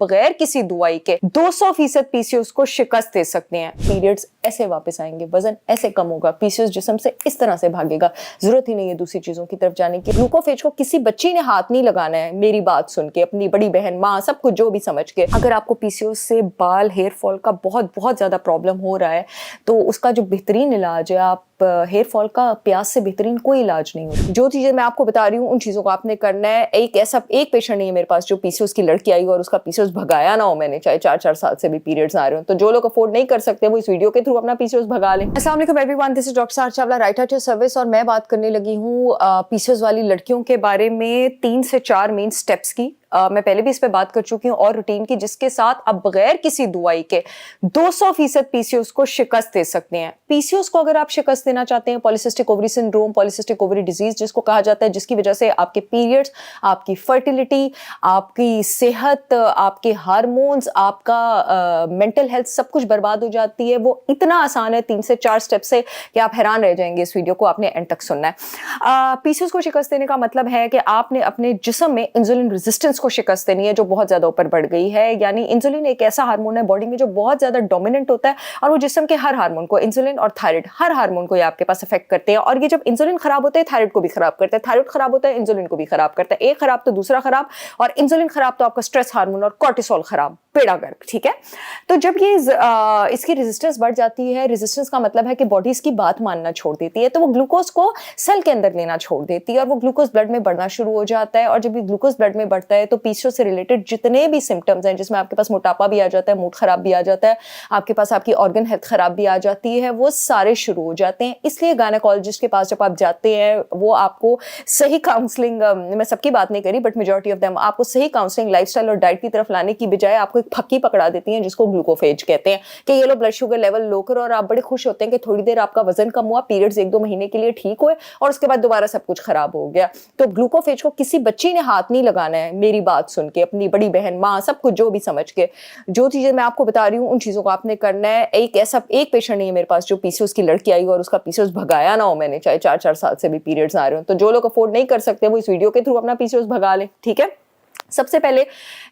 बगैर किसी दवाई के 200% पीसीओएस को शिकस्त दे सकते हैं। पीरियड्स ऐसे वापस आएंगे, वजन ऐसे कम होगा, पीसीओएस जिस्म से इस तरह से भागेगा, जरूरत ही नहीं है दूसरी चीजों की तरफ जाने की। ग्लूकोफेज को किसी बच्ची ने हाथ नहीं लगाना है, मेरी बात सुन के, अपनी बड़ी बहन, माँ, सब कुछ जो भी समझ के। अगर आपको पीसीओएस से बाल, हेयर फॉल का बहुत ज्यादा प्रॉब्लम हो रहा है तो उसका जो बेहतरीन इलाज है, आप हेयर फॉल का प्याज से बेहतरीन कोई इलाज नहीं हो। जो चीजें मैं आपको बता रही हूँ उन चीजों को आपने करना है। एक पेशेंट नहीं है मेरे पास जो पीसीओएस की लड़की आई और उसका पीसीओएस भगाया ना हो मैंने, चाहे 4 साल से भी पीरियड्स आ रहे हो। तो जो लोग अफोर्ड नहीं कर सकते वो इस वीडियो के थ्रू अपना पीसीओएस भगा लें। अस्सलाम वालेकुम एवरीवन, दिस इज डॉक्टर सार Chawla, right at your service, और मैं बात करने लगी हूँ पीसीओएस वाली लड़कियों के बारे में 3 से 4 मेन स्टेप्स की। मैं पहले भी इस पे बात कर चुकी हूँ, और रूटीन की, जिसके साथ आप बगैर किसी दवाई के 200% पीसीओएस को शिकस्त दे सकते हैं। पीसीओएस को अगर आप शिकस्त देना चाहते हैं, polycystic ovary syndrome, polycystic ovary disease जिसको कहा जाता है, जिसकी वजह से आपके पीरियड्स, आपकी फर्टिलिटी, आपकी सेहत, आपके हार्मोन्स, आपका मेंटल हेल्थ सब कुछ बर्बाद हो जाती है, वो इतना आसान है 3 से 4 स्टेप से कि आप हैरान रह जाएंगे। इस वीडियो को आपने एंड तक सुनना है। पीसीओएस को शिकस्त देने का मतलब है कि आपने अपने जिस्म में इंसुलिन रेजिस्टेंस को शिकस्त देनी है जो बहुत ज्यादा ऊपर बढ़ गई है। यानी इंसुलिन एक ऐसा हार्मोन है बॉडी में जो बहुत ज्यादा डोमिनेंट होता है, और वो जिस्म के हर हार्मोन को, इंसुलिन और थायराइड, हर हार्मोन को ये आपके पास अफेक्ट करते हैं। और ये जब इंसुलिन खराब होता है थायराइड को भी खराब करता है, थायराइड खराब होता है इंसुलिन को भी खराब करता है। एक खराब तो दूसरा खराब, और इंसुलिन खराब तो आपका स्ट्रेस हार्मोन और कॉर्टिसोल खराब, पेड़ा गर्क। ठीक है, तो जब ये इसकी रेजिस्टेंस बढ़ जाती है, रेजिस्टेंस का मतलब है कि बॉडी इसकी बात मानना छोड़ देती है, तो वो ग्लूकोज को सेल के अंदर लेना छोड़ देती है और वो ग्लूकोज ब्लड में बढ़ना शुरू हो जाता है। और जब ये ग्लूकोज ब्लड में बढ़ता है तो पीसीओएस से रिलेटेड जितने भी सिम्टम्स हैं, जिसमें आपके पास मोटापा भी आ जाता है, मूड खराब भी आ जाता है, आपके पास आपकी ऑर्गन हेल्थ खराब भी आ जाती है, वो सारे शुरू हो जाते हैं। इसलिए गायनेकोलॉजिस्ट के पास जब आप जाते हैं, वो आपको सही काउंसलिंग, मैं सबकी बात नहीं करी बट मेजॉरिटी ऑफ देम, आपको सही काउंसलिंग, लाइफस्टाइल और डाइट की तरफ लाने की बजाय आपको एक फक्की पकड़ा देती हैं जिसको ग्लूकोफेज कहते हैं, कि ये low blood sugar level low करो, और आप बड़े खुश होते हैं कि थोड़ी देर आपका वजन कम हुआ, पीरियड्स 1-2 महीने के लिए ठीक हुए, और उसके बाद दोबारा सब कुछ खराब हो गया। तो ग्लूकोफेज को किसी बच्ची ने हाथ नहीं लगाना है, मेरी बात सुन के, अपनी बड़ी बहन, माँ, सब कुछ जो भी समझ के। जो चीजें मैं आपको बता रही हूँ उन चीजों को आपने करना है। एक पेशेंट नहीं है मेरे पास जो पीसीओएस की लड़की आई और उसका पीसीओएस भगाया ना हो मैंने, चाहे 4 साल से भी पीरियड्स आ रहे हो। तो जो लोग अफोर्ड नहीं कर सकते वो इस वीडियो के थ्रू अपना पीसीओएस भगा लें। ठीक है, सबसे पहले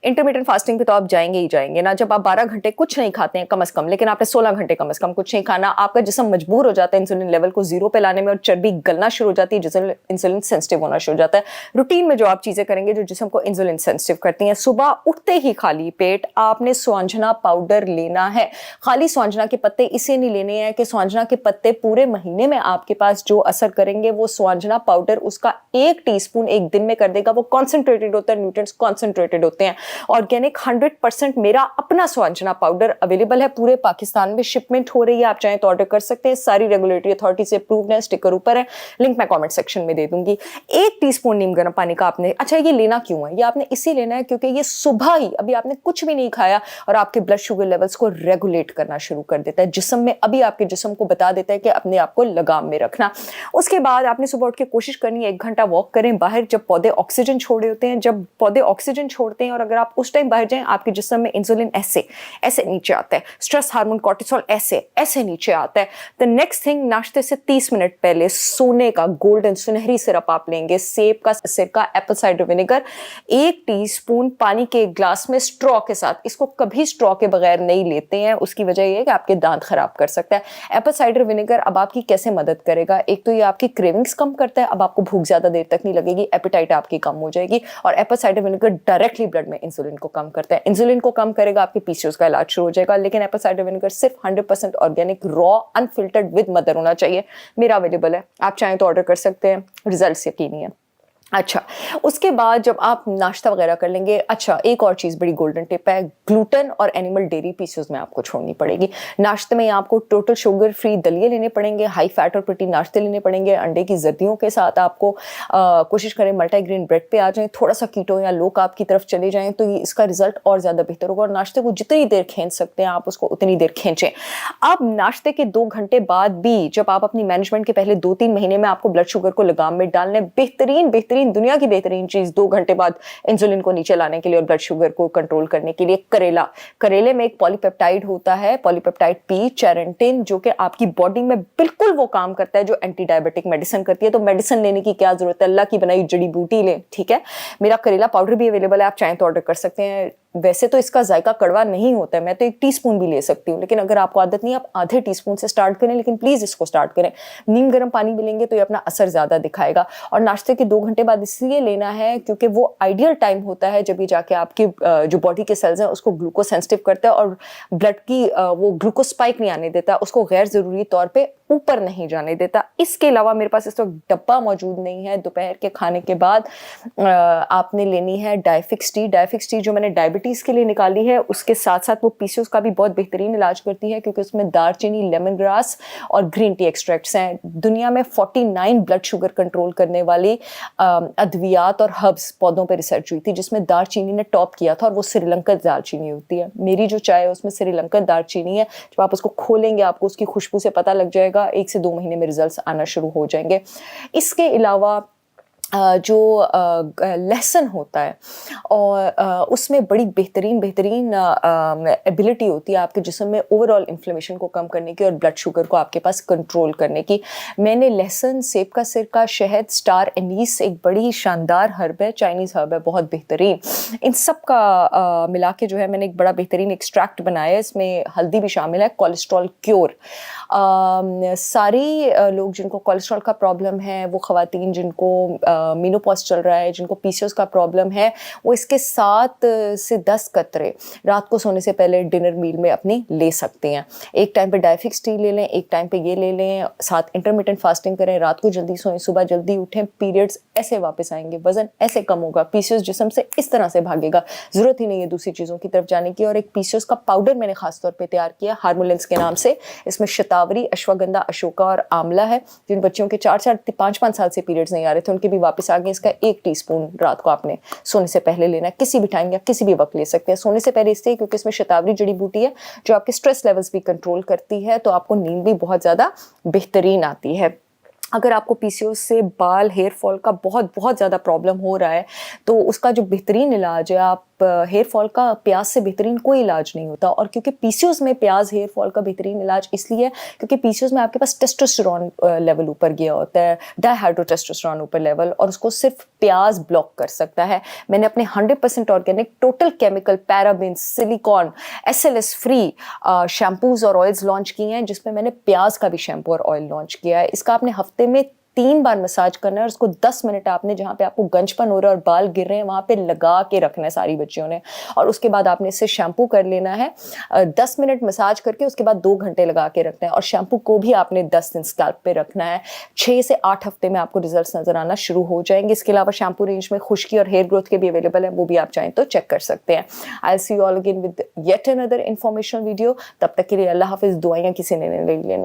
इंटरमिटेंट फास्टिंग पे तो आप जाएंगे ही जाएंगे ना। जब आप 12 घंटे कुछ नहीं खाते हैं कम से कम, लेकिन आपने 16 घंटे कम से कम कुछ नहीं खाना, आपका जिस्म मजबूर हो जाता है इंसुलिन लेवल को जीरो पे लाने में, और चर्बी गलना शुरू हो जाती है, जिससे इंसुलिन सेंसिटिव होना शुरू हो जाता है। रूटीन में जो आप चीजें करेंगे जो जिस्म को इंसुलिन सेंसिटिव करती हैं, सुबह उठते ही खाली पेट आपने स्वांजना पाउडर लेना है। खाली स्वांजना के पत्ते इसे नहीं लेने हैं कि स्वांजना के पत्ते पूरे महीने में आपके पास जो असर करेंगे, वो स्वांजना पाउडर उसका 1 टीस्पून एक दिन में कर देगा। वो कॉन्सेंट्रेटेड होता है, न्यूट्रिएंट्स कॉन्सेंट्रेटेड होते हैं। ऑर्गेनिक 100% मेरा अपना स्वांजना पाउडर अवेलेबल है पूरे पाकिस्तान में, शिपमेंट हो रही है, आप चाहें तो ऑर्डर कर सकते हैं। सारी रेगुलेटरी अथॉरिटी से अप्रूव्ड है, स्टिकर ऊपर है, लिंक मैं कमेंट सेक्शन में दे दूंगी। 1 टीस्पून नीम गर्म पानी का आपने, अच्छा ये लेना क्यों है, ये आपने इसी लेना है क्योंकि ये सुबह ही, अभी आपने कुछ भी नहीं खाया और आपके ब्लड शुगर लेवल्स को रेगुलेट करना शुरू कर देता है जिस्म में। अभी आपके जिस्म को बता देता है कि अपने आप को लगाम में रखना। उसके बाद आपने सुबह उठ के कोशिश करनी है 1 घंटा वॉक करें बाहर, जब पौधे ऑक्सीजन छोड़े होते हैं। जब पौधे ऑक्सीजन छोड़ते हैं और अगर आप उस टाइम बाहर जाएं, आपके जिस्म में इंसुलिन ऐसे नीचे आता है, स्ट्रेस हार्मोन कॉर्टिसोल ऐसे नीचे आता है। द नेक्स्ट थिंग, नाश्ते से 30 मिनट पहले सोने का गोल्डन सुनहरी सिरप आप लेंगे, सेब का सिरका, एप्पल साइडर विनेगर, 1 टीस्पून पानी के ग्लास में स्ट्रॉ के साथ। इसको कभी स्ट्रॉ के बगैर नहीं लेते हैं, उसकी वजह यह है कि आपके दांत खराब कर सकता है। एप्पल साइडर विनेगर अब आपकी कैसे मदद करेगा, एक तो ये आपकी क्रेविंग्स कम करता है, अब आपको भूख ज्यादा देर तक नहीं लगेगी, एपेटाइट आपकी कम हो जाएगी। और Apple cider vinegar directly blood में इंसुलिन को कम करता है, इंसुलिन को कम करेगा, आपके पीसीओएस का इलाज शुरू हो जाएगा। लेकिन एप्पल साइडर विनेगर सिर्फ 100% organic, raw, unfiltered with mother होना चाहिए। मेरा अवेलेबल है, आप चाहें तो ऑर्डर कर सकते हैं, रिजल्ट्स यकीनी है। अच्छा, उसके बाद जब आप नाश्ता वगैरह कर लेंगे, अच्छा एक और चीज़ बड़ी गोल्डन टिप है, ग्लूटेन और एनिमल डेयरी पीसेस में आपको छोड़नी पड़ेगी। नाश्ते में आपको टोटल शुगर फ्री दलिए लेने पड़ेंगे, हाई फैट और प्रोटीन नाश्ते लेने पड़ेंगे, अंडे की जर्दियों के साथ आपको कोशिश करें मल्टीग्रेन ब्रेड पे आ जाएं, थोड़ा सा कीटो या लो कार्ब की तरफ चले जाएं, तो ये इसका रिजल्ट और ज़्यादा बेहतर होगा। और नाश्ते को जितनी देर खींच सकते हैं आप उसको उतनी देर खींचें। अब नाश्ते के 2 घंटे बाद भी जब आप अपनी मैनेजमेंट के पहले 2-3 महीने में आपको ब्लड शुगर को लगाम में डालने, बेहतरीन दुनिया की बेहतरीन चीज 2 घंटे बाद इंसुलिन को नीचे लाने के लिए और ब्लड शुगर को कंट्रोल करने के लिए, करेले में एक पॉलीपेप्टाइड होता है, पॉलीपेप्टाइड पी चेरेंटिन, जो कि आपकी बॉडी में बिल्कुल वो काम करता है जो एंटी डायबिटिक मेडिसिन करती है। तो मेडिसिन लेने की क्या जरूरत है, अल्लाह की बनाई जड़ी बूटी लें। ठीक है, मेरा करेला पाउडर भी अवेलेबल है, आप चाहें तो ऑर्डर कर सकते हैं। वैसे तो इसका जायका कड़वा नहीं होता है, मैं तो 1 टीस्पून भी ले सकती हूँ, लेकिन अगर आपको आदत नहीं है आप आधे टीस्पून से स्टार्ट करें, लेकिन प्लीज़ इसको स्टार्ट करें। नीम गर्म पानी में लेंगे तो ये अपना असर ज़्यादा दिखाएगा। और नाश्ते के 2 घंटे बाद इसलिए लेना है क्योंकि वो आइडियल टाइम होता है जब ये जाके आपकी जो बॉडी के सेल्स हैं उसको ग्लूकोज सेंसिटिव करता है और ब्लड की वो ग्लूकोज स्पाइक नहीं आने देता, उसको गैर ज़रूरी तौर पे ऊपर नहीं जाने देता। इसके अलावा मेरे पास इस वक्त डब्बा मौजूद नहीं है। दोपहर के खाने के बाद आपने लेनी है डायफिक्स टी। डायफिक्स टी जो मैंने डायबिटीज़ के लिए निकाली है, उसके साथ साथ वो पीसीओएस का भी बहुत बेहतरीन इलाज करती है क्योंकि उसमें दालचीनी, लेमन ग्रास और ग्रीन टी एक्सट्रैक्ट्स हैं। दुनिया में 49 ब्लड शुगर कंट्रोल करने वाली अद्वियात और हर्ब्स पौधों पर रिसर्च हुई थी जिसमें दालचीनी ने टॉप किया था, और वो श्रीलंकन दालचीनी होती है। मेरी जो चाय है उसमें श्रीलंकन दालचीनी है। जब आप उसको खोलेंगे आपको उसकी खुशबू से पता लग जाएगा, 1 से 2 महीने में रिजल्ट्स आना शुरू हो जाएंगे। इसके अलावा जो लहसुन होता है और उसमें बड़ी बेहतरीन एबिलिटी होती है आपके जिस्म में ओवरऑल इन्फ्लेमेशन को कम करने की और ब्लड शुगर को आपके पास कंट्रोल करने की। मैंने लहसुन, सेब का सिरका, शहद, स्टार एनीस एक बड़ी शानदार हर्ब है, चाइनीज़ हर्ब है, बहुत बेहतरीन। इन सब का मिला के जो है मैंने एक बड़ा बेहतरीन एक्सट्रैक्ट बनाया है। इसमें हल्दी भी शामिल है, कोलेस्ट्रॉल क्योर। सारी लोग जिनको कोलेस्ट्रॉल का प्रॉब्लम है, वो ख़वातीन जिनको मेनोपॉज चल रहा है, जिनको पीसीओएस का प्रॉब्लम है, वो इसके 7 से 10 कतरे रात को सोने से पहले डिनर मील में अपनी ले सकते हैं। एक टाइम पे डायफिक्स टी ले लें, एक टाइम पे ये ले लें, साथ इंटरमिटेंट फास्टिंग करें, रात को जल्दी सोएं, सुबह जल्दी उठें, पीरियड्स ऐसे वापस आएंगे, वजन ऐसे कम होगा, पीसीओएस जिस्म से इस तरह से भागेगा, ज़रूरत ही नहीं है दूसरी चीज़ों की तरफ जाने की। और एक पीसीओएस का पाउडर मैंने खासतौर पर तैयार किया हार्मोलेंस के नाम से। इसमें शतावरी, अश्वगंधा, अशोका और आंवला है। जिन बच्चियों के 4-4, 5-5 साल से पीरियड्स नहीं आ रहे थे उनके भी वापस आ गए। इसका 1 टीस्पून रात को आपने सोने से पहले लेना है, किसी भी टाइम या किसी भी वक्त ले सकते हैं। सोने से पहले इसलिए क्योंकि इसमें शतावरी जड़ी बूटी है जो आपके स्ट्रेस लेवल्स भी कंट्रोल करती है, तो आपको नींद भी बहुत ज़्यादा बेहतरीन आती है। अगर आपको पीसीओएस से बाल, हेयर फॉल का बहुत ज़्यादा प्रॉब्लम हो रहा है तो उसका जो बेहतरीन इलाज है, आप हेयर फॉल का प्याज से बेहतरीन कोई इलाज नहीं होता। और क्योंकि पीसीओएस में प्याज हेयर फॉल का बेहतरीन इलाज इसलिए क्योंकि पीसीओएस में आपके पास टेस्टोस्टेरोन लेवल ऊपर गया होता है, डायहाइड्रोटेस्टोस्टेरोन ऊपर लेवल, और उसको सिर्फ प्याज ब्लॉक कर सकता है। मैंने अपने 100% organic, total chemical, parabens, silicon, SLS free shampoos और ऑयल्स लॉन्च किए हैं, जिसमें मैंने प्याज का भी शैम्पू और ऑयल लॉन्च किया है। इसका आपने हफ्ते में 3 बार मसाज करना है और उसको 10 मिनट आपने जहाँ पे आपको गंजपन हो रहा है और बाल गिर रहे हैं वहाँ पे लगा के रखना है सारी बच्चियों ने। और उसके बाद आपने इससे शैम्पू कर लेना है 10 मिनट मसाज करके, उसके बाद 2 घंटे लगा के रखना है। और शैम्पू को भी आपने 10 दिन स्कैल्प पे रखना है। 6 से 8 हफ्ते में आपको रिजल्ट्स नजर आना शुरू हो जाएंगे। इसके अलावा शैम्पू रेंज में खुश्की और हेयर ग्रोथ के भी अवेलेबल है, वो भी आप चाहें तो चेक कर सकते हैं। I will see you all again with yet another informational video. तब तक के लिए अल्लाह हाफिज। दुआएं किसी ने नहीं लेनी।